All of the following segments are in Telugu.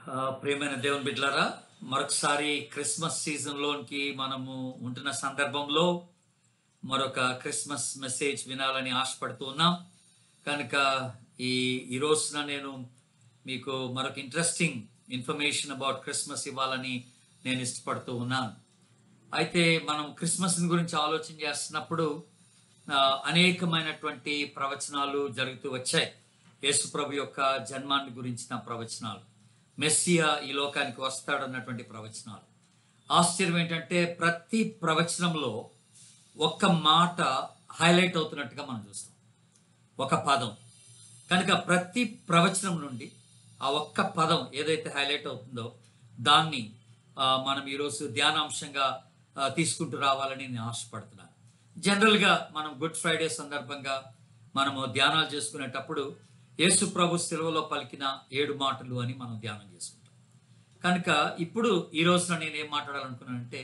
ప్రియమైన దేవుని బిడ్డలారా, మరొకసారి క్రిస్మస్ సీజన్లోనికి మనము ఉంటున్న సందర్భంలో మరొక క్రిస్మస్ మెసేజ్ వినాలని ఆశపడుతూ ఉన్నాం. కనుక ఈ ఈ రోజున నేను మీకు మరొక ఇంట్రెస్టింగ్ ఇన్ఫర్మేషన్ అబౌట్ క్రిస్మస్ ఇవ్వాలని నేను ఇష్టపడుతూ ఉన్నాను. అయితే మనం క్రిస్మస్ గురించి ఆలోచన చేస్తున్నప్పుడు అనేకమైనటువంటి ప్రవచనాలు జరుగుతూ వచ్చాయి. యేసు ప్రభు యొక్క జన్మాన్ని గురించిన ప్రవచనాలు, మెస్సియా ఈ లోకానికి వస్తాడన్నటువంటి ప్రవచనాలు. ఆశ్చర్యం ఏంటంటే ప్రతి ప్రవచనంలో ఒక్క మాట హైలైట్ అవుతున్నట్టుగా మనం చూస్తాం, ఒక పదం. కనుక ప్రతి ప్రవచనం నుండి ఆ ఒక్క పదం ఏదైతే హైలైట్ అవుతుందో దాన్ని మనం ఈరోజు ధ్యానాంశంగా తీసుకుంటూ రావాలని నేను ఆశపడుతున్నాను. జనరల్గా మనం గుడ్ ఫ్రైడే సందర్భంగా మనము ధ్యానాలు చేసుకునేటప్పుడు యేసు ప్రభు సెలవులో పలికిన 7 మాటలు అని మనం ధ్యానం చేసుకుంటాం. కనుక ఇప్పుడు ఈ రోజున నేను ఏం మాట్లాడాలనుకున్నానంటే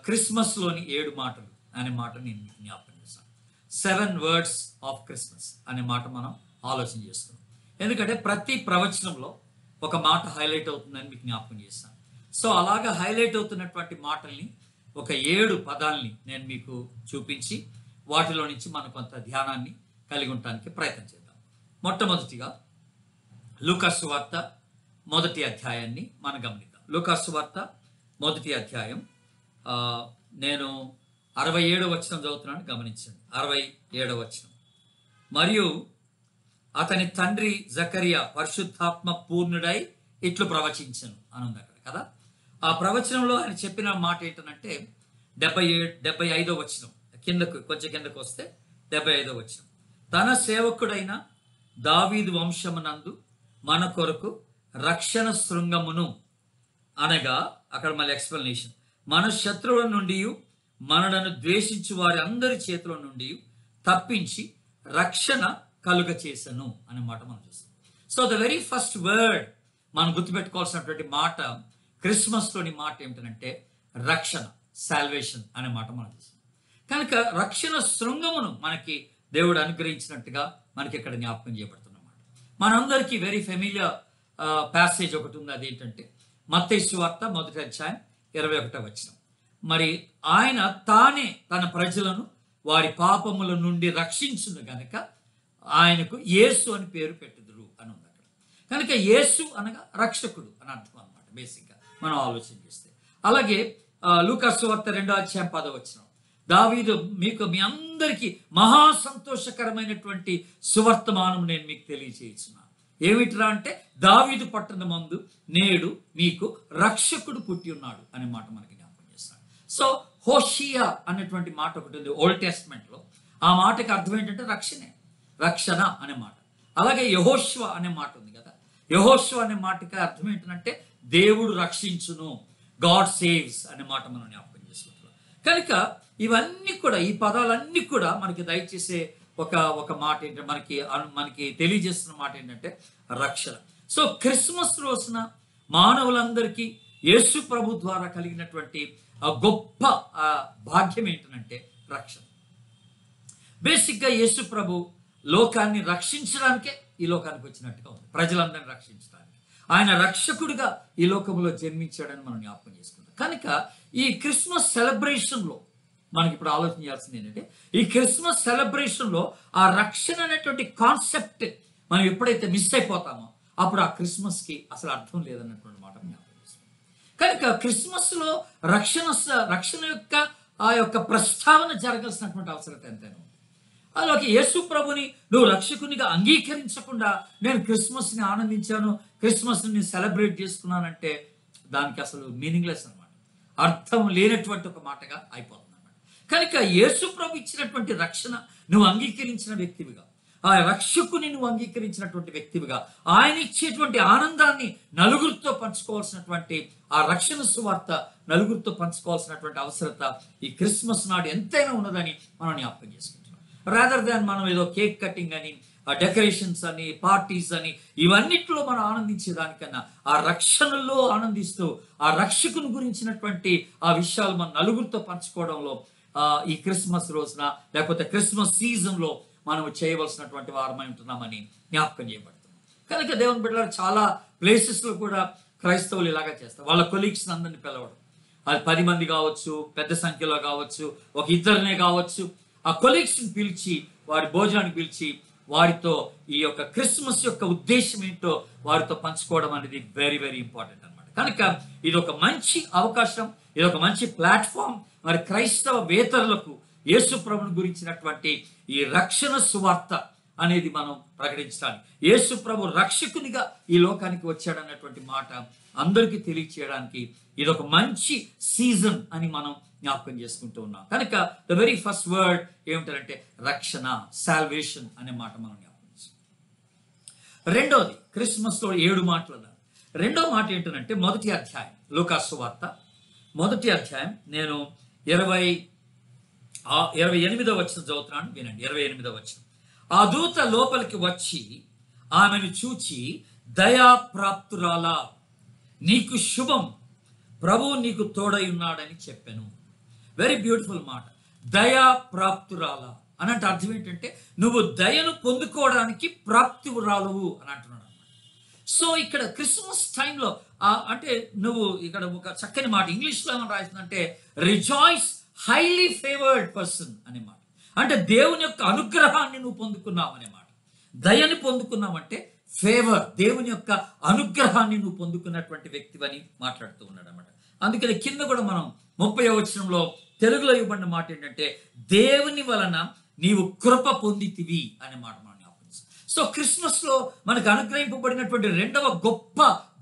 క్రిస్మస్లోని 7 మాటలు అనే మాట నేను జ్ఞాపకం చేస్తాను. 7 words ఆఫ్ క్రిస్మస్ అనే మాట మనం ఆలోచన చేస్తున్నాం. ఎందుకంటే ప్రతి ప్రవచనంలో ఒక మాట హైలైట్ అవుతుందని మీకు జ్ఞాపకం చేస్తాను. సో అలాగా హైలైట్ అవుతున్నటువంటి మాటల్ని ఒక 7 పదాలని నేను మీకు చూపించి వాటిలో నుంచి మనం కొంత ధ్యానాన్ని కలిగి ఉండటానికి ప్రయత్నం చేద్దాం. మొట్టమొదటిగా లూకా సువార్త 1వ అధ్యాయాన్ని మనం గమనిద్దాం. లూకా సువార్త 1వ అధ్యాయం నేను 67వ వచనం చదువుతున్నాను, గమనించండి. 67వ వచనం. మరియు అతని తండ్రి జకరియా పరిశుద్ధాత్మ పూర్ణుడై ఇట్లు ప్రవచించను అని ఉంది అక్కడ కదా. ఆ ప్రవచనంలో ఆయన చెప్పిన మాట ఏంటంటే 75వ వచనం, కొంచెం కిందకు వస్తే 75వ వచనం. తన సేవకుడైన దావీదు వంశమునందు మన కొరకు రక్షణ శృంగమును, అనగా అక్కడ మళ్ళీ ఎక్స్ప్లెనేషన్, మన శత్రువుల నుండి మనలను ద్వేషించు వారి అందరి చేతుల నుండి తప్పించి రక్షణ కలుగ చేసను అనే మాట మనం చూస్తాం. So the very first word మనం గుర్తుపెట్టుకోవాల్సినటువంటి మాట క్రిస్మస్లోని మాట ఏమిటంటే రక్షణ, సాల్వేషన్ అనే మాట మనం చూస్తాం. కనుక రక్షణ శృంగమును మనకి దేవుడు అనుగ్రహించినట్టుగా మనకి ఇక్కడ జ్ఞాపకం చేయబడుతున్నమాట. మనందరికీ వెరీ ఫెమిలియర్ ప్యాసేజ్ ఒకటి ఉంది. అదేంటంటే మత్తయి సువార్త 1వ అధ్యాయం 21వ వచనం. మరి ఆయన తానే తన ప్రజలను వారి పాపముల నుండి రక్షించును గనక ఆయనకు యేసు అని పేరు పెట్టుదురు అని ఉంది అక్కడ. కనుక యేసు అనగా రక్షకుడు అని అర్థం అనమాట బేసిక్గా మనం ఆలోచన చేస్తే. అలాగే లూకా సువార్త 2వ అధ్యాయం 10వ వచనం. దావీదు మీకు మీ అందరికీ మహా సంతోషకరమైనటువంటి సువర్తమానం నేను మీకు తెలియజేస్తున్నాను. ఏమిట్రా అంటే దావీదు పట్టణమందు నేడు మీకు రక్షకుడు పుట్టి ఉన్నాడు అనే మాట మనకి జ్ఞాపకం చేస్తాడు. సో హోషియా అనేటువంటి మాట ఒకటి ఉంది ఓల్డ్ టెస్ట్మెంట్లో. ఆ మాటకి అర్థం ఏంటంటే రక్షణే, రక్షణ అనే మాట. అలాగే యెహోషువ అనే మాట ఉంది కదా. యెహోషువ అనే మాటకి అర్థం ఏంటంటే దేవుడు రక్షించును, గాడ్ సేవ్స్ అనే మాట మనం జ్ఞాపకం చేసుకుంటున్నాం. కనుక ఇవన్నీ కూడా, ఈ పదాలన్నీ కూడా మనకి దయచేసే ఒక మాట ఏంటంటే మనకి తెలియజేస్తున్న మాట ఏంటంటే రక్షణ. సో క్రిస్మస్ రోజున మానవులందరికీ యేసు ప్రభు ద్వారా కలిగినటువంటి గొప్ప భాగ్యం ఏంటంటే రక్షణ. బేసిక్గా యేసు ప్రభు లోకాన్ని రక్షించడానికే ఈ లోకానికి వచ్చినట్టుగా ఉంది, ప్రజలందరినీ రక్షించడానికి. ఆయన రక్షకుడిగా ఈ లోకంలో జన్మించాడని మనం జ్ఞాపకం చేసుకుంటాం. కనుక ఈ క్రిస్మస్ సెలబ్రేషన్లో మనకి ఇప్పుడు ఆలోచన చేయాల్సింది ఏంటంటే ఈ క్రిస్మస్ సెలబ్రేషన్లో ఆ రక్షణ అనేటువంటి కాన్సెప్ట్ మనం ఎప్పుడైతే మిస్ అయిపోతామో అప్పుడు ఆ క్రిస్మస్కి అసలు అర్థం లేదన్నటువంటి మాట జ్ఞాపకం చేస్తాం. కనుక క్రిస్మస్లో రక్షణ యొక్క ఆ యొక్క ప్రస్తావన జరగాల్సినటువంటి అవసరం ఎంతైనా ఉంది. అలాగే యేసు ప్రభుని నువ్వు రక్షకునిగా అంగీకరించకుండా నేను క్రిస్మస్ని ఆనందించాను, క్రిస్మస్ని సెలబ్రేట్ చేసుకున్నానంటే దానికి అసలు మీనింగ్లెస్ అనమాట, అర్థం లేనటువంటి ఒక మాటగా అయిపోతుంది. కనుక యేసు ప్రభు ఇచ్చినటువంటి రక్షణ నువ్వు అంగీకరించిన వ్యక్తివిగా, ఆ రక్షకుని నువ్వు అంగీకరించినటువంటి వ్యక్తివిగా, ఆయన ఇచ్చేటువంటి ఆనందాన్ని నలుగురితో పంచుకోవాల్సినటువంటి ఆ రక్షణ సువార్త నలుగురితో పంచుకోవాల్సినటువంటి అవసరత ఈ క్రిస్మస్ నాడు ఎంతైనా ఉన్నదని మనం జ్ఞాపకం చేసుకుంటున్నాం. రాదర్ దాన్ మనం ఏదో కేక్ కటింగ్ అని, డెకరేషన్స్ అని, పార్టీస్ అని ఇవన్నిట్లో మనం ఆనందించేదానికన్నా ఆ రక్షణలో ఆనందిస్తూ ఆ రక్షకుని గురించినటువంటి ఆ విషయాలు మనం నలుగురితో పంచుకోవడంలో ఈ క్రిస్మస్ రోజున లేకపోతే క్రిస్మస్ సీజన్లో మనం చేయవలసినటువంటి వారమై ఉంటున్నామని జ్ఞాపకం చేయబడుతున్నాం. కనుక దేవుని బిడ్డలారా చాలా ప్లేసెస్లో కూడా క్రైస్తవులు ఇలాగా చేస్తారు. వాళ్ళ కొలీగ్స్ అందరిని పిలవడం, అది 10 మంది కావచ్చు, పెద్ద సంఖ్యలో కావచ్చు, ఒక ఇద్దరినే కావచ్చు, ఆ కొలీగ్స్ని పిలిచి వారి భోజనానికి పిలిచి వారితో ఈ యొక్క క్రిస్మస్ యొక్క ఉద్దేశం ఏంటో వారితో పంచుకోవడం అనేది వెరీ వెరీ ఇంపార్టెంట్ అనమాట. కనుక ఇది ఒక మంచి అవకాశం, ఇది ఒక మంచి ప్లాట్ఫామ్ మరి క్రైస్తవ వేతరులకు యేసు ప్రభుని గురించినటువంటి ఈ రక్షణ సువార్త అనేది మనం ప్రకటించడానికి, యేసు ప్రభు రక్షకునిగా ఈ లోకానికి వచ్చాడన్నటువంటి మాట అందరికీ తెలియచేయడానికి ఇది ఒక మంచి సీజన్ అని మనం జ్ఞాపకం చేసుకుంటూ ఉన్నాం. కనుక ద వెరీ ఫస్ట్ వర్డ్ ఏమిటంటే రక్షణ, సాల్వేషన్ అనే మాట మనం జ్ఞాపకం చేసుకుంటాం. రెండోది క్రిస్మస్ లో 7 మాటలు అన్నారు. రెండో మాట ఏంటంటే మొదటి అధ్యాయం లూకాసు వార్త మొదటి అధ్యాయం నేను 28వ వచనం చదువుతున్నాను, వినండి. 28వ వచనం. ఆ దూత లోపలికి వచ్చి ఆమెను చూచి, దయాప్రాప్తురాలా, నీకు శుభం, ప్రభువు నీకు తోడై ఉన్నాడని చెప్పాను. వెరీ బ్యూటిఫుల్ మాట. దయాప్రాప్తురాలా అని అంటే అర్థం ఏంటంటే నువ్వు దయను పొందుకోవడానికి ప్రాప్తిరాలవు అని అంటున్నాడు అనమాట. సో ఇక్కడ క్రిస్మస్ టైంలో అంటే నువ్వు ఇక్కడ ఒక చక్కని మాట ఇంగ్లీష్లో ఏమని రాసిందంటే రిజాయిస్ హైలీ ఫేవర్డ్ పర్సన్ అనే మాట. అంటే దేవుని యొక్క అనుగ్రహాన్ని నువ్వు పొందుకున్నావు అనే మాట. దయని పొందుకున్నావంటే ఫేవర్, దేవుని యొక్క అనుగ్రహాన్ని నువ్వు పొందుకున్నటువంటి వ్యక్తివని మాట్లాడుతూ ఉన్నాడు అనమాట. అందుకని కింద కూడా మనం 30వ వచనంలో తెలుగులో ఇవ్వబడిన మాట ఏంటంటే దేవుని వలన నీవు కృప పొందితివి అనే మాట మనం జ్ఞాపకం. సో క్రిస్మస్ లో మనకు అనుగ్రహింపబడినటువంటి రెండవ గొప్ప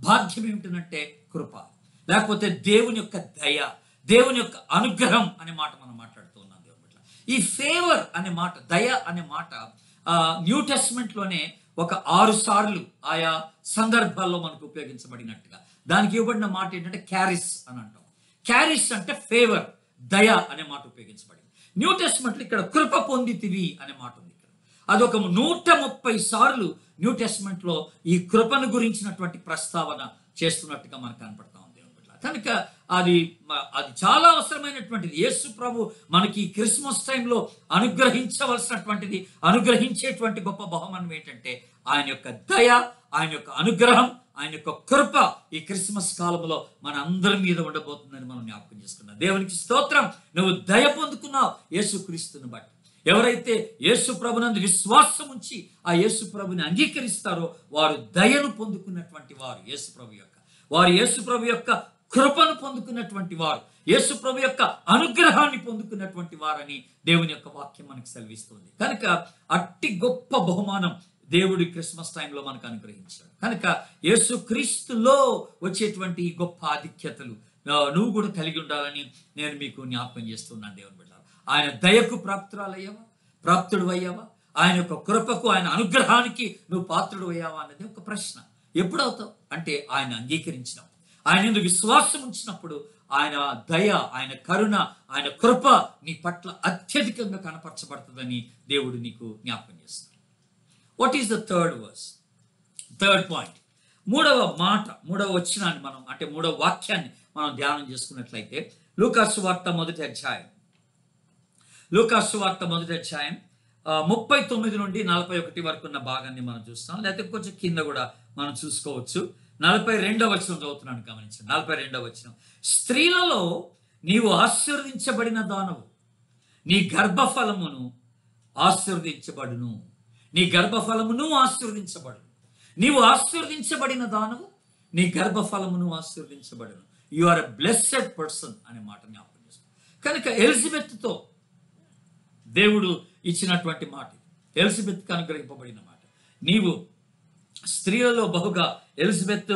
భాగ్యం ఏమిటంటే కృప, లేకపోతే దేవుని యొక్క దయ, దేవుని యొక్క అనుగ్రహం అనే మాట మనం మాట్లాడుతూ ఉన్నాం. దేవుని పట్ల ఈ ఫేవర్ అనే మాట, దయ అనే మాట న్యూ టెస్ట్మెంట్ లోనే ఒక 6 సార్లు ఆయా సందర్భాల్లో మనకు ఉపయోగించబడినట్టుగా దానికి ఇవ్వబడిన మాట ఏంటంటే క్యారిస్ అని అంటాం. క్యారిస్ అంటే ఫేవర్, దయ అనే మాట ఉపయోగించబడింది. న్యూ టెస్ట్మెంట్లో ఇక్కడ కృప పొందితివి అనే మాట ఉంది. ఇక్కడ అదొక 130 సార్లు న్యూ టెస్ట్మెంట్ లో ఈ కృపను గురించినటువంటి ప్రస్తావన చేస్తున్నట్టుగా మనకు కనపడతా ఉంది. కనుక అది చాలా అవసరమైనటువంటిది. యేసు ప్రభు మనకి క్రిస్మస్ టైంలో అనుగ్రహించవలసినటువంటిది, అనుగ్రహించేటువంటి గొప్ప బహుమానం ఏంటంటే ఆయన యొక్క దయ, ఆయన యొక్క అనుగ్రహం, ఆయన యొక్క కృప ఈ క్రిస్మస్ కాలంలో మన అందరి మీద ఉండబోతుందని మనం జ్ఞాపకం చేసుకున్నాం. దేవునికి స్తోత్రం. నువ్వు దయ పొందుకున్నావు యేసుక్రీస్తుని బట్టి. ఎవరైతే యేసు ప్రభునందు విశ్వాసం ఉంచి ఆ యేసు ప్రభుని అంగీకరిస్తారో వారు దయను పొందుకున్నటువంటి వారు, యేసు ప్రభు యొక్క కృపను పొందుకున్నటువంటి వారు, యేసు ప్రభు యొక్క అనుగ్రహాన్ని పొందుకున్నటువంటి వారని దేవుని యొక్క వాక్యం మనకు సెలవిస్తుంది. కనుక అట్టి గొప్ప బహుమానం దేవుడి క్రిస్మస్ టైంలో మనకు అనుగ్రహించాడు. కనుక యేసు క్రీస్తులో వచ్చేటువంటి ఈ గొప్ప ఆధిక్యతలు నువ్వు కూడా కలిగి ఉండాలని నేను మీకు జ్ఞాపకం చేస్తున్నాను. దేవుని బిడ్డ, ఆయన దయకు ప్రాప్తుడు అయ్యావా? ఆయన యొక్క కృపకు, ఆయన అనుగ్రహానికి నువ్వు పాత్రుడు అయ్యావా అన్నది ఒక ప్రశ్న. ఎప్పుడవుతావు అంటే ఆయన అంగీకరించినప్పుడు, ఆయన ఎందుకు విశ్వాసం ఉంచినప్పుడు ఆయన దయ, ఆయన కరుణ, ఆయన కృప నీ పట్ల అత్యధికంగా కనపరచబడుతుందని దేవుడు నీకు జ్ఞాపకం చేస్తాడు. What is the third verse? Third point, మూడవ వచనాన్ని మనం అంటే మూడవ వాక్యాన్ని మనం ధ్యానం చేసుకున్నట్లయితే లూకాసు వార్త మొదటి అధ్యాయం 39 నుండి 41 వరకు ఉన్న భాగాన్ని మనం చూస్తాం. లేకపోతే కొంచెం కింద కూడా మనం చూసుకోవచ్చు. 42వ వచనం చదువుతున్నాను, గమనించండి. 42వ వచనం. స్త్రీలలో నీవు ఆశీర్వదించబడిన దానవు, నీ గర్భఫలమును ఆశీర్వదించబడును. నీ గర్భఫలమును ఆశీర్వదించబడును. నీవు ఆశీర్వదించబడిన దానవు, నీ గర్భఫలమును ఆశీర్వదించబడును. You are a blessed person అనే మాట జ్ఞాపకం చేసుకో. కనుక ఎలిజబెత్తో దేవుడు ఇచ్చినటువంటి మాట, ఎలిజబెత్కి అనుగ్రహింపబడిన మాట. నీవు స్త్రీలలో బహుగా ఎలిజబెత్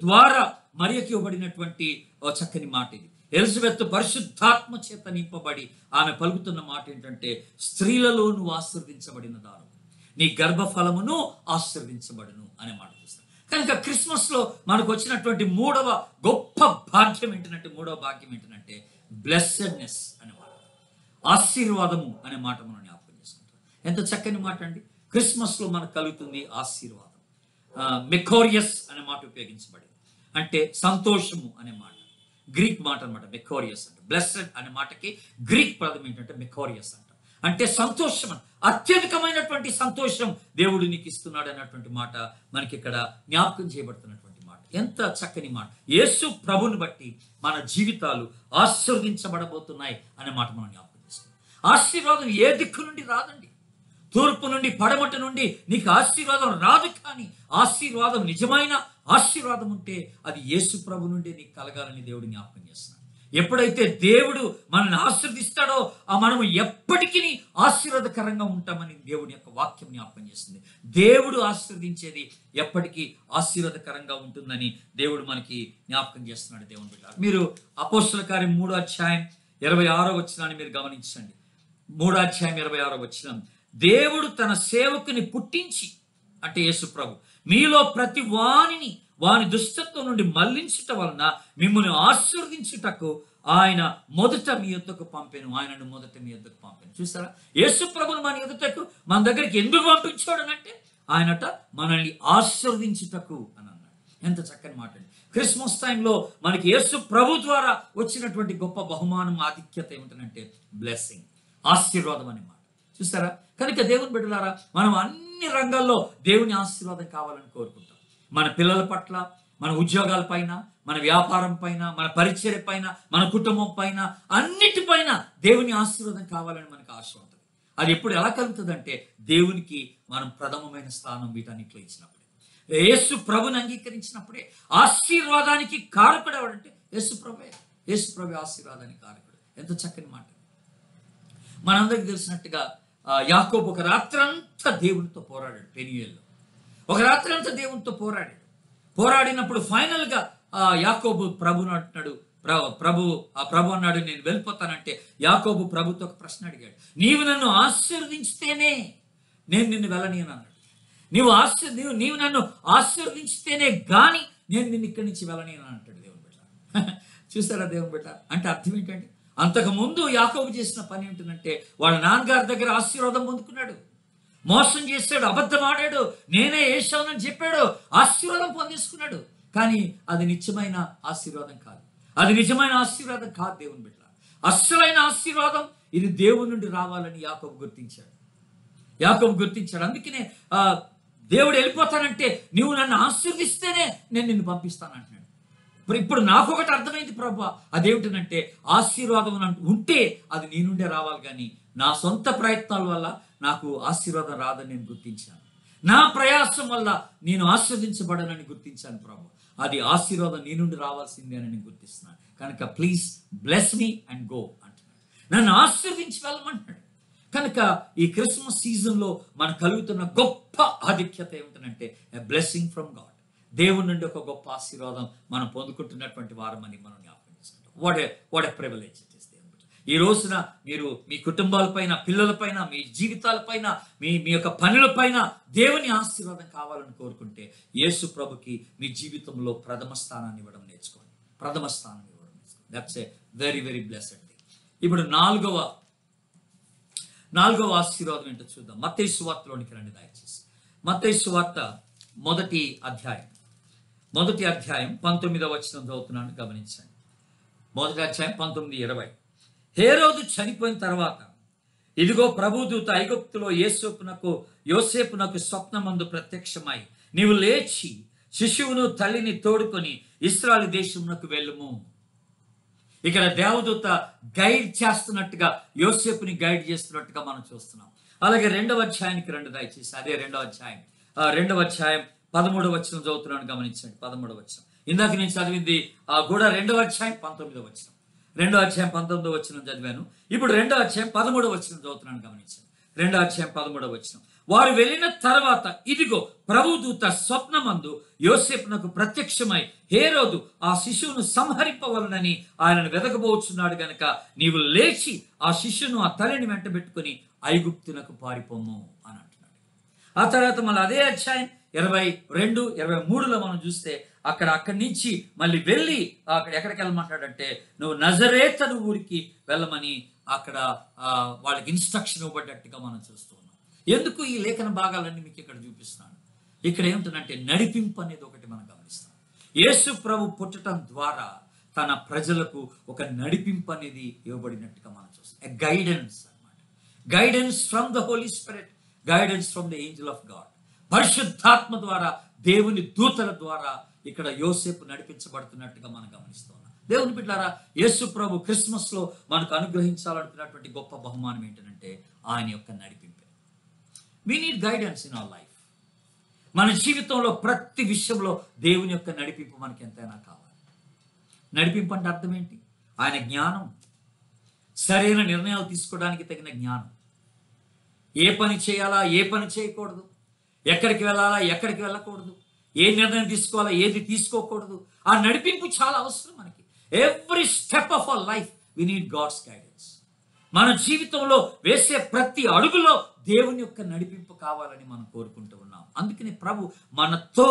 ద్వారా మరియకి ఇవ్వబడినటువంటి ఓ చక్కని మాట ఇది. ఎలిజబెత్ పరిశుద్ధాత్మ చేత నింపబడి ఆమె పలుకుతున్న మాట ఏంటంటే స్త్రీలలో నువ్వు ఆశీర్వదించబడిన దానవు, నీ గర్భఫలమును ఆశీర్వదించబడును అనే మాట చూస్తాం. కనుక క్రిస్మస్ లో మనకు వచ్చినటువంటి మూడవ భాగ్యం ఏంటంటే బ్లెస్సెడ్నెస్ అనే మాట, ఆశీర్వాదము అనే మాట మనం జ్ఞాపకం చేసుకుంటాం. ఎంత చక్కని మాట అండి. క్రిస్మస్ లో మనకు కలుగుతుంది ఆశీర్వాదం. మెకోరియస్ అనే మాట ఉపయోగించబడింది, అంటే సంతోషము అనే మాట, గ్రీక్ మాట అనమాట. మెకోరియస్ అంటే బ్లెస్సెడ్ అనే మాటకి గ్రీక్ పదం ఏంటంటే మెకోరియస్ అంట, అంటే సంతోషం అని, అత్యధికమైనటువంటి సంతోషం దేవుడు నీకు ఇస్తున్నాడు అన్నటువంటి మాట మనకి ఇక్కడ జ్ఞాపకం చేయబడుతున్నటువంటి ఎంత చక్కని మాట. యేసు ప్రభుని బట్టి మన జీవితాలు ఆశీర్వదించబడబోతున్నాయి అనే మాట మనం జ్ఞాపకం చేసుకోవాలి. ఆశీర్వాదం ఏ దిక్కు నుండి రాదండి. తూర్పు నుండి పడమట నుండి నీకు ఆశీర్వాదం రాదు. కానీ ఆశీర్వాదం, నిజమైన ఆశీర్వాదం ఉంటే అది యేసు ప్రభు నుండి నీకు కలగాలని దేవుడు జ్ఞాపకం చేస్తున్నాడు. ఎప్పుడైతే దేవుడు మనల్ని ఆశీర్వదిస్తాడో మనము ఎప్పటికీ ఆశీర్వాదకరంగా ఉంటామని దేవుడి యొక్క వాక్యం జ్ఞాపకం చేస్తుంది. దేవుడు ఆశీర్వదించేది ఎప్పటికీ ఆశీర్వాదకరంగా ఉంటుందని దేవుడు మనకి జ్ఞాపకం చేస్తున్నాడు. దేవుని బిడ్డ, మీరు అపోస్తల కార్యం 3:26 మీరు గమనించండి. 3:26 దేవుడు తన సేవకుని పుట్టించి, అంటే యేసు ప్రభు, మీలో ప్రతి వాని దుష్టత్వం నుండి మళ్లించుట వలన మిమ్మల్ని ఆశీర్వదించుటకు ఆయన మొదట మీ యొద్దకు పంపాను. ఆయనను మొదట మీ యొద్దకు పంపాను. చూసారా, యేసు ప్రభుని మన ఎదుటకు, మన దగ్గరికి ఎందుకు పంపించాడనంటే ఆయనట మనల్ని ఆశీర్వదించుటకు అని అన్నాడు. ఎంత చక్కని మాట అండి. క్రిస్మస్ టైంలో మనకి యేసు ప్రభు ద్వారా వచ్చినటువంటి గొప్ప బహుమానం, ఆధిక్యత ఏమిటంటే బ్లెస్సింగ్, ఆశీర్వాదం అనే మాట. చూసారా, కనుక దేవుని బిడ్డలారా, మనం అన్ని రంగాల్లో దేవుని ఆశీర్వాదం కావాలని కోరుకుంటాం. మన పిల్లల పట్ల, మన ఉద్యోగాల పైన, మన వ్యాపారం పైన, మన పరిచర్య పైన, మన కుటుంబం పైన, అన్నిటిపైన దేవుని ఆశీర్వాదం కావాలని మనకు ఆశ ఉంటుంది. అది ఎప్పుడు ఎలా కలుగుతుందంటే దేవునికి మనం ప్రథమమైన స్థానం వీటన్నిటిలో ఇచ్చినప్పుడే, యేసు ప్రభుని అంగీకరించినప్పుడే. ఆశీర్వాదానికి కారకుడు ఎవడంటే యేసు ప్రభువే. యేసు ప్రభు ఆశీర్వాదానికి కారకుడు. ఎంత చక్కని మాట. మనందరికి తెలిసినట్టుగా యాకోబు ఒక రాత్రంతా దేవునితో పోరాడాడు. పెనియేల్లో ఒక రాత్రి అంతా దేవునితో పోరాడినప్పుడు ఫైనల్గా యాకోబు ప్రభుని అంటున్నాడు, ప్రభు అన్నాడు నేను వెళ్ళిపోతానంటే యాకోబు ప్రభుతో ఒక ప్రశ్న అడిగాడు. నీవు నన్ను ఆశీర్వదించితేనే నేను నిన్ను వెళ్ళనీయను అన్నాడు. నీవు నన్ను ఆశీర్వదించితేనే గాని నేను నిన్ను ఇక్కడి నుంచి వెళ్ళనీయను అంటాడు దేవుని బిడ్డ. చూసారా దేవుని బిడ్డ, అంటే అర్థం ఏంటంటే అంతకుముందు యాకోబు చేసిన పని ఏంటంటే వాళ్ళ నాన్నగారి దగ్గర ఆశీర్వాదం పొందుకున్నాడు, మోసం చేశాడు, అబద్ధం ఆడాడు, నేనే ఏశానని చెప్పాడు, ఆశీర్వాదం పొందేసుకున్నాడు. కానీ అది నిజమైన ఆశీర్వాదం కాదు. అది నిజమైన ఆశీర్వాదం కాదు దేవుని బిడ్డ. అస్సలైన ఆశీర్వాదం ఇది దేవుని నుండి రావాలని యాకోబు గుర్తించాడు. అందుకనే దేవుడు వెళ్ళిపోతానంటే నువ్వు నన్ను ఆశీర్వదిస్తేనే నేను నిన్ను పంపిస్తాను అంటున్నాడు. ఇప్పుడు నాకు ఒకటి అర్థమైంది ప్రభు, అదేమిటంటే ఆశీర్వాదం ఉంటే అది నీ నుండే రావాలి, కానీ నా సొంత ప్రయత్నాల వల్ల నాకు ఆశీర్వాదం రాదని నేను గుర్తించాను. నా ప్రయాసం వల్ల నేను ఆశీర్వదించబడనని గుర్తించాను ప్రభు. అది ఆశీర్వాదం నీ నుండి రావాల్సిందే అని నేను గుర్తిస్తున్నాను. కనుక please bless me and go అంటున్నాడు. నన్ను ఆశీర్వదించి వెళ్ళమంటున్నాడు. కనుక ఈ క్రిస్మస్ సీజన్లో మనకు కలుగుతున్న గొప్ప ఆధిక్యత ఏమిటంటే ఎ బ్లెస్సింగ్ ఫ్రమ్ గాడ్. దేవుని నుండి ఒక గొప్ప ఆశీర్వాదం మనం పొందుకుంటున్నటువంటి వారమని మనం జ్ఞాపకం చేసుకుంటాం. What a privilege it is. ఈ రోజున మీరు మీ కుటుంబాలపైన, పిల్లలపైన, మీ జీవితాలపైన, మీ యొక్క పనులపైన దేవుని ఆశీర్వాదం కావాలని కోరుకుంటే యేసు ప్రభుకి మీ జీవితంలో ప్రథమ స్థానాన్ని ఇవ్వడం నేర్చుకోండి. That's a very very blessed thing. ఇప్పుడు నాలుగవ ఆశీర్వాదం ఏంటో చూద్దాం. మత్తయి సువార్తలోనికి రండి దయచేసి. మత్తయి సువార్త మొదటి అధ్యాయం 19వ చదువుతున్నాను, గమనించండి. మొదటి అధ్యాయం 19:20. హేరోదు చనిపోయిన తర్వాత ఇదిగో ప్రభుదూత ఐగుప్తులో యోసేపునకు స్వప్నమందు ప్రత్యక్షమై నీవు లేచి శిశువును తల్లిని తోడుకొని ఇశ్రాయేలు దేశమునకు వెళ్ళుము. ఇక్కడ దేవదూత గైడ్ చేస్తున్నట్టుగా, యోసేపుని గైడ్ చేస్తున్నట్టుగా మనం చూస్తున్నాం. అలాగే 2వ అధ్యాయానికి రండి దయచేసి. అదే 2వ అధ్యాయం 13వ వచనం చదువుతున్నాను, గమనించండి. 13వ వచనం ఇందాక నేను చదివింది కూడా 2వ అధ్యాయం 19వ వచనం. 2వ అధ్యాయం 19వ వచనం చదివాను. ఇప్పుడు 2వ అధ్యాయం 13వ వచనం చదువుతున్నాను, గమనించండి. 2వ అధ్యాయం 13వ వచనం. వారు వెళ్ళిన తర్వాత ఇదిగో ప్రభుదూత స్వప్నమందు యోసేపునకు ప్రత్యక్షమై హేరోదు ఆ శిశువును సంహరింపవలనని ఆయనను వెదకబోచున్నాడు గనక నీవు లేచి ఆ శిశువును ఆ తల్లిని వెంట పెట్టుకుని ఐగుప్తునకు పారిపోము అని అంటున్నాడు. ఆ తర్వాత మళ్ళీ అదే అధ్యాయం 22, 23లో మనం చూస్తే అక్కడి నుంచి మళ్ళీ వెళ్ళి ఎక్కడికి వెళ్ళమంటాడంటే నువ్వు నజరేతను ఊరికి వెళ్ళమని అక్కడ వాళ్ళకి ఇన్స్ట్రక్షన్ ఇవ్వబడ్డట్టుగా మనం చూస్తూ ఉన్నాం. ఎందుకు ఈ లేఖన భాగాలన్నీ మీకు ఇక్కడ చూపిస్తున్నాను? ఇక్కడ ఏమిటంటే నడిపింపు అనేది ఒకటి మనం గమనిస్తాం. యేసు ప్రభు పుట్టడం ద్వారా తన ప్రజలకు ఒక నడిపింపు అనేది ఇవ్వబడినట్టుగా మనం చూస్తాం. ఎ గైడెన్స్ అన్నమాట. Guidance from the holy spirit, guidance from the angel of God. పరిశుద్ధాత్మ ద్వారా, దేవుని దూతల ద్వారా ఇక్కడ యోసేపు నడిపించబడుతున్నట్టుగా మనం గమనిస్తున్నాం. దేవుని బిడ్డలారా, యేసు ప్రభు క్రిస్మస్లో మనకు అనుగ్రహించాలనుకున్నటువంటి గొప్ప బహుమానం ఏంటంటే ఆయన యొక్క నడిపింపే. We need guidance in our life. మన జీవితంలో ప్రతి విషయంలో దేవుని యొక్క నడిపింపు మనకి ఎంతైనా కావాలి. నడిపింపు అంటే అర్థం ఏంటి? ఆయన జ్ఞానం, సరైన నిర్ణయాలు తీసుకోవడానికి తగిన జ్ఞానం, ఏ పని చేయాలా, ఏ పని చేయకూడదు, ఎక్కడికి వెళ్ళాలా, ఎక్కడికి వెళ్ళకూడదు, ఏ నిర్ణయం తీసుకోవాలా, ఏది తీసుకోకూడదు, ఆ నడిపింపు చాలా అవసరం మనకి. Every step of our life we need God's guidance. మన జీవితంలో వేసే ప్రతి అడుగులో దేవుని యొక్క నడిపింపు కావాలని మనం కోరుకుంటూ ఉన్నాం. అందుకని ప్రభు మనతో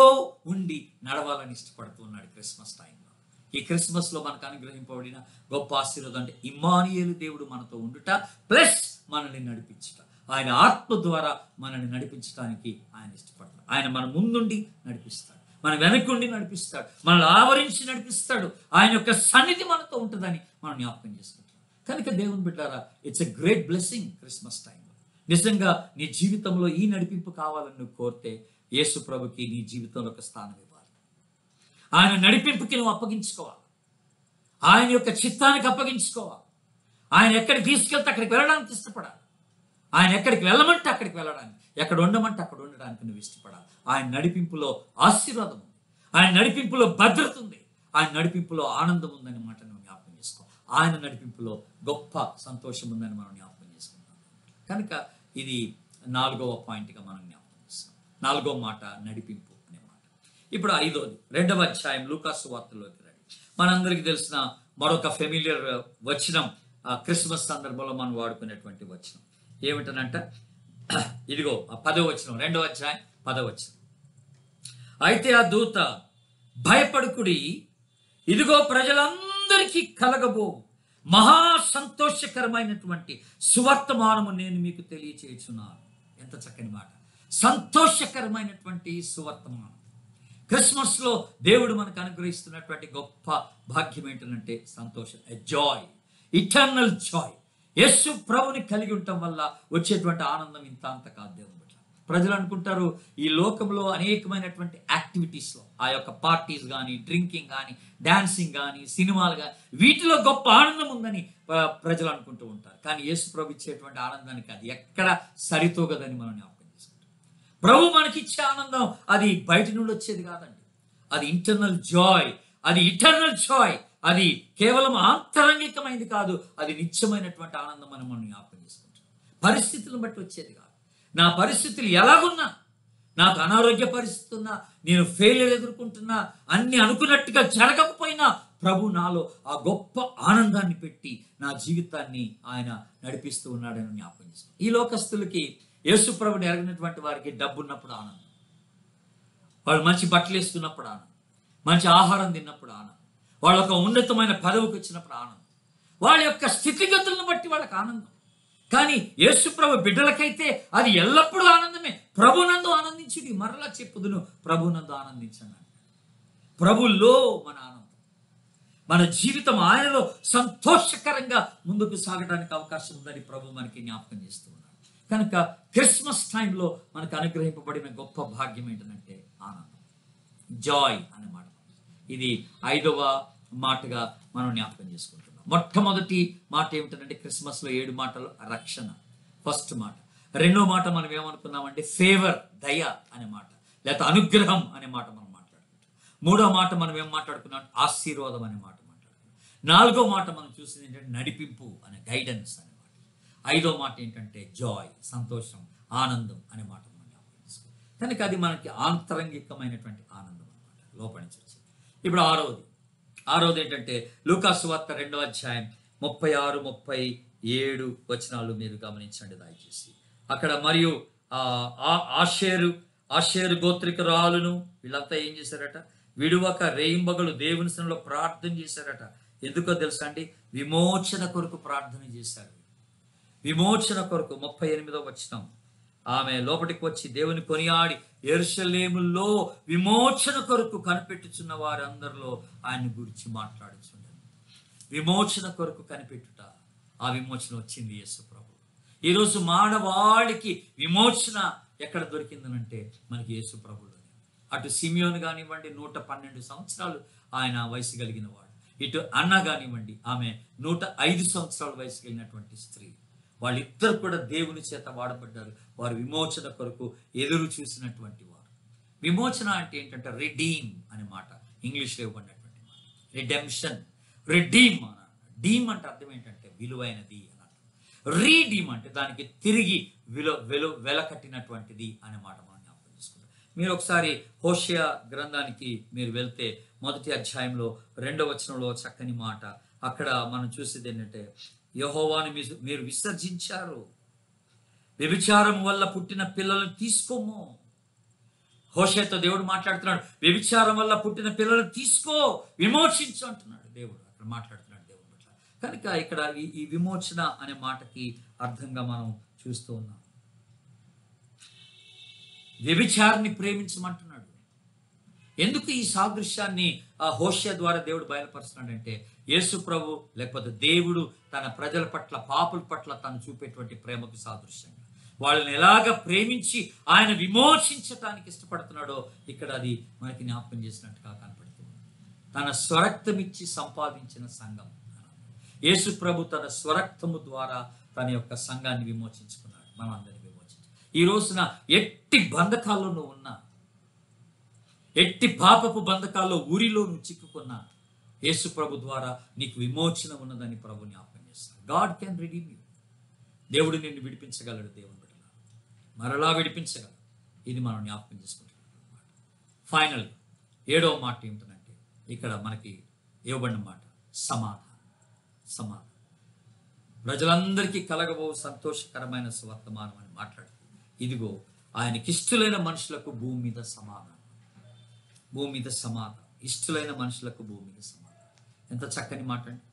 ఉండి నడవాలని ఇష్టపడుతూ ఉన్నాడు క్రిస్మస్ టైంలో. ఈ క్రిస్మస్లో మనకు అనుగ్రహింపబడిన గొప్ప ఆశీర్వాదం అంటే ఇమ్మానుయేలు దేవుడు మనతో ఉండుట ప్లస్ మనల్ని నడిపించుట. ఆయన ఆత్మ ద్వారా మనల్ని నడిపించడానికి ఆయన ఇష్టపడతాడు. ఆయన మన ముందుండి నడిపిస్తాడు, మన వెనకుండి నడిపిస్తాడు, మనల్ని ఆవరించి నడిపిస్తాడు. ఆయన యొక్క సన్నిధి మనతో ఉంటుందని మనం జ్ఞాపకం చేసుకుంటాం. కనుక దేవుని బిడ్డారా, it's a great blessing Christmas టైంలో. నిజంగా నీ జీవితంలో ఈ నడిపింపు కావాలని నువ్వు కోరితే యేసు ప్రభుకి నీ జీవితంలో ఒక స్థానం ఇవ్వాలి. ఆయన నడిపింపుకి నువ్వు అప్పగించుకోవాలి. ఆయన యొక్క చిత్తానికి అప్పగించుకోవాలి. ఆయన ఎక్కడికి తీసుకెళ్తే అక్కడికి వెళ్ళడానికి ఇష్టపడాలి. ఆయన ఎక్కడికి వెళ్ళమంటే అక్కడికి వెళ్ళడానికి, ఎక్కడ ఉండమంటే అక్కడ ఉండడానికి నువ్వు ఇష్టపడాలి. ఆయన నడిపింపులో ఆశీర్వాదం ఉంది, ఆయన నడిపింపులో భద్రత ఉంది, ఆయన నడిపింపులో ఆనందం ఉందని మాట నువ్వు జ్ఞాపకం చేసుకో. ఆయన నడిపింపులో గొప్ప సంతోషం ఉందని మనం జ్ఞాపకం చేసుకుంటాం. కనుక ఇది 4వ పాయింట్గా మనం జ్ఞాపకం చేస్తాం. 4వ మాట నడిపింపు అనే మాట. ఇప్పుడు 5వది 2వ అధ్యాయం లూకాసు వార్తలోకి రండి. మనందరికీ తెలిసిన మరొక ఫెమిలియర్ వచనం క్రిస్మస్ సందర్భంలో మనం వాడుకునేటువంటి వచనం ఏమిటనంట, ఇదిగో 10వ వచనం, 2వ అధ్యాయం 10వ వచనం. అయితే ఆ దూత, భయపడుకుడి, ఇదిగో ప్రజలందరికీ కలగబో మహా సంతోషకరమైనటువంటి సువర్తమానము నేను మీకు తెలియచేయుచున్నాను. ఎంత చక్కని మాట! సంతోషకరమైనటువంటి సువర్తమానం. క్రిస్మస్లో దేవుడు మనకు అనుగ్రహిస్తున్నటువంటి గొప్ప భాగ్యం ఏంటంటే సంతోషం, ఎ జాయ్, ఇటర్నల్ జాయ్. యేసు ప్రభుని కలిగి ఉండటం వల్ల వచ్చేటువంటి ఆనందం ఇంత అంత కాదు. దేవుని ప్రజలు అనుకుంటారు ఈ లోకంలో అనేకమైనటువంటి యాక్టివిటీస్లో, ఆ యొక్క పార్టీస్ కానీ, డ్రింకింగ్ కానీ, డాన్సింగ్ కానీ, సినిమాలు కానీ, వీటిలో గొప్ప ఆనందం ఉందని ప్రజలు అనుకుంటూ ఉంటారు. కానీ యేసు ప్రభు ఇచ్చేటువంటి ఆనందానికి అది ఎక్కడ సరితూగదని మనం జ్ఞాపకం చేసుకుంటాం. ప్రభు మనకిచ్చే ఆనందం అది బయట నుండి వచ్చేది కాదండి. అది ఇంటర్నల్ జాయ్, అది ఇటర్నల్ జాయ్, అది కేవలం ఆంతరంగికమైనది కాదు, అది నిత్యమైనటువంటి ఆనందం అని మనం జ్ఞాపకం చేసుకుంటాం. పరిస్థితులను బట్టి వచ్చేది కాదు. నా పరిస్థితులు ఎలాగున్నా, నాకు అనారోగ్య పరిస్థితి ఉన్నా, నేను ఫెయిల్యూర్ ఎదుర్కొంటున్నా, అన్ని అనుకున్నట్టుగా జరగకపోయినా ప్రభు నాలో ఆ గొప్ప ఆనందాన్ని పెట్టి నా జీవితాన్ని ఆయన నడిపిస్తూ ఉన్నాడని జ్ఞాపకం చేసుకుంటాం. ఈ లోకస్తులకి, యేసు ప్రభుని ఎరగినటువంటి వారికి డబ్బు ఉన్నప్పుడు ఆనందం, వాళ్ళు మంచి బట్టలు వేసుకున్నప్పుడు ఆనందం, మంచి ఆహారం తిన్నప్పుడు ఆనందం, వాళ్ళ ఒక ఉన్నతమైన పదవికి వచ్చినప్పుడు ఆనందం, వాళ్ళ యొక్క స్థితిగతులను బట్టి వాళ్ళకి ఆనందం. కానీ యేసు ప్రభు బిడ్డలకైతే అది ఎల్లప్పుడూ ఆనందమే. ప్రభునందు ఆనందించుడి, మరలా చెప్పుదును ప్రభునందు ఆనందించండి. ప్రభులో మన ఆనందం, మన జీవితం ఆయనలో సంతోషకరంగా ముందుకు సాగడానికి అవకాశం ఉందని ప్రభు మనకి జ్ఞాపకం చేస్తూ ఉన్నాడు. కనుక క్రిస్మస్ టైంలో మనకు అనుగ్రహింపబడిన గొప్ప భాగ్యం ఏంటంటే ఆనందం, జాయ్ అనే మాట. ఇది 5వ మాటగా మనం జ్ఞాపకం చేసుకుంటున్నాం. మొట్టమొదటి మాట ఏమిటంటే క్రిస్మస్లో 7 మాటలు రక్షణ, ఫస్ట్ మాట. 2వ మాట మనం ఏమనుకున్నామంటే ఫేవర్, దయ అనే మాట, లేకపోతే అనుగ్రహం అనే మాట మనం మాట్లాడుకుంటాం. 3వ మాట మనం ఏం మాట్లాడుకున్నాం, ఆశీర్వాదం అనే మాట మాట్లాడుకున్నాం. 4వ మాట మనం చూసింది ఏంటంటే నడిపింపు అనే, గైడెన్స్ అనే మాట. 5వ మాట ఏంటంటే జాయ్, సంతోషం, ఆనందం అనే మాట మనం జ్ఞాపకం. కనుక అది మనకి ఆంతరంగికమైనటువంటి ఆనందం అన్నమాట, లోపలి నుంచి వచ్చేది. ఇప్పుడు 6వది ఏంటంటే లూకాసు వార్త 2వ అధ్యాయం 36, 37 వచనాలు మీరు గమనించండి దయచేసి. అక్కడ మరియు ఆషేరు గోత్రికురాలును వీళ్ళంతా ఏం చేశారట, విడువక రేయింబగలు దేవుని సన్నిధిలో ప్రార్థన చేశారట. ఎందుకో తెలుసా అండి, విమోచన కొరకు ప్రార్థన చేశారు. విమోచన కొరకు 38వ వచనం, ఆమె లోపలికి వచ్చి దేవుని కొనియాడి యెరూషలేములో విమోచన కొరకు కనిపెట్టుచున్న వారందరిలో ఆయన గురించి మాట్లాడుచుండెను. విమోచన కొరకు కనిపెట్టుట, ఆ విమోచన వచ్చింది యేసు ప్రభు. ఈరోజు మానవాళికి విమోచన ఎక్కడ దొరికిందనంటే మనకి యేసు ప్రభులోనే. అటు సిమియోను కానివ్వండి 112 సంవత్సరాలు ఆయన వయసు కలిగిన వాడు, ఇటు అన్న కానివ్వండి ఆమె 105 సంవత్సరాల వయసు కలిగినటువంటి స్త్రీ. వాళ్ళిద్దరు కూడా దేవుని చేత వాడబడ్డారు. వారు విమోచన కొరకు ఎదురు చూసినటువంటి వారు. విమోచన అంటే ఏంటంటే రిడీమ్ అనే మాట ఇంగ్లీష్లో ఇవ్వబడినటువంటి మాట. రిడెంప్షన్, రిడీమ్ అని. డీమ్ అంటే అర్థం ఏంటంటే విలువైనది అని అర్థం. రీడీమ్ అంటే దానికి తిరిగి వెలకట్టినటువంటిది అనే మాట మనం జ్ఞాపకం చేసుకుంటాం. మీరు ఒకసారి హోషేయ గ్రంథానికి మీరు వెళ్తే మొదటి అధ్యాయంలో 2వ వచనంలో చక్కని మాట అక్కడ మనం చూసేది ఏంటంటే, యెహోవాను మీరు విసర్జించారు, వ్యభిచారం వల్ల పుట్టిన పిల్లలను తీసుకోము. హోషేయతో దేవుడు మాట్లాడుతున్నాడు, వ్యభిచారం వల్ల పుట్టిన పిల్లలను తీసుకో, విమోచించు అంటున్నాడు దేవుడు. అక్కడ మాట్లాడుతున్నాడు దేవుడు పట్ల. కనుక ఇక్కడ ఈ విమోచన అనే మాటకి అర్థంగా మనం చూస్తూ ఉన్నాం. వ్యభిచారిని ప్రేమించమంటున్నాడు. ఎందుకు ఈ సాదృశ్యాన్ని హోషేయ ద్వారా దేవుడు బయలుపరుస్తున్నాడంటే, యేసు ప్రభు లేకపోతే దేవుడు తన ప్రజల పట్ల, పాపుల పట్ల తను చూపేటువంటి ప్రేమకు సాదృశ్యంగా వాళ్ళని ఎలాగ ప్రేమించి ఆయన విమోచించటానికి ఇష్టపడుతున్నాడో ఇక్కడ అది మనకి జ్ఞాపకం చేసినట్టుగా కనపడుతుంది. తన స్వరక్తం ఇచ్చి సంపాదించిన సంఘం. యేసు ప్రభు తన స్వరక్తము ద్వారా తన యొక్క సంఘాన్ని విమోచించుకున్నాడు, మనం అందరినీ విమోచించాడు. ఈ రోజున ఎట్టి బంధకాల్లో నువ్వు ఉన్నా, ఎట్టి పాపపు బంధకాల్లో ఊరిలో నువ్వు చిక్కుకున్నా, యేసు ప్రభు ద్వారా నీకు విమోచన ఉన్నదని ప్రభు జ్ఞాపకం చేస్తాడు. God can redeem you. దేవుడు నిన్ను విడిపించగలడు. దేవుని బిడ్డలా మరలా విడిపించగలడు. ఇది మనం జ్ఞాపకం చేసుకుంటున్నాం. ఫైనల్ 7వ మాట ఏమిటంటే, ఇక్కడ మనకి ఇవ్వబడిన మాట సమాధానం. సమాధానం ప్రజలందరికీ కలగబో సంతోషకరమైన వర్తమానం అని మాట్లాడుతుంది. ఇదిగో ఆయనకిష్టులైన మనుషులకు భూమి మీద సమాధానం. భూమి మీద సమాధానం. ఇష్టలైన మనుషులకు భూమి మీద సమాధానం. ఎంత చక్కని మాట అండి.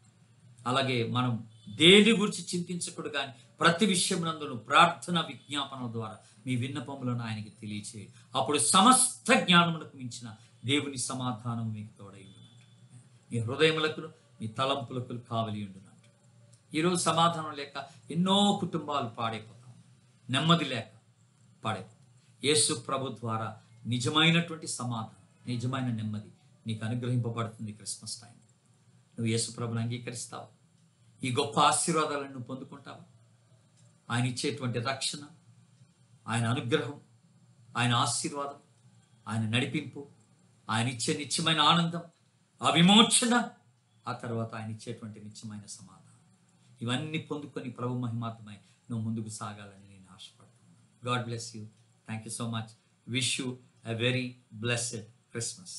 అలాగే మనం దేని గురించి చింతించకూడదు, కానీ ప్రతి విషయం నందును ప్రార్థన విజ్ఞాపన ద్వారా మీ విన్నపములను ఆయనకి తెలియచేయి. అప్పుడు సమస్త జ్ఞానములకు మించిన దేవుని సమాధానం మీకు తోడై ఉండును. మీ హృదయములకు మీ తలంపులకు కావలి ఉండును. ఈరోజు సమాధానం లేక ఎన్నో కుటుంబాలు పాడైపోతాం, నెమ్మది లేక పాడైపోతాం. యేసు ప్రభు ద్వారా నిజమైనటువంటి సమాధానం, నిజమైన నెమ్మది నీకు అనుగ్రహింపబడుతుంది. క్రిస్మస్ టైం నువ్వు యేసు ప్రభుని అంగీకరిస్తావు, ఈ గొప్ప ఆశీర్వాదాలను నువ్వు పొందుకుంటావు. ఆయన ఇచ్చేటువంటి రక్షణ, ఆయన అనుగ్రహం, ఆయన ఆశీర్వాదం, ఆయన నడిపింపు, ఆయన ఇచ్చే నిత్యమైన ఆనందం, ఆ విమోచన, ఆ తర్వాత ఆయన ఇచ్చేటువంటి నిత్యమైన సమాధానం, ఇవన్నీ పొందుకొని ప్రభు మహిమార్థమై నువ్వు ముందుకు సాగాలని నేను ఆశపడుతున్నాను. God bless you. Thank you so much. Wish you a very blessed Christmas.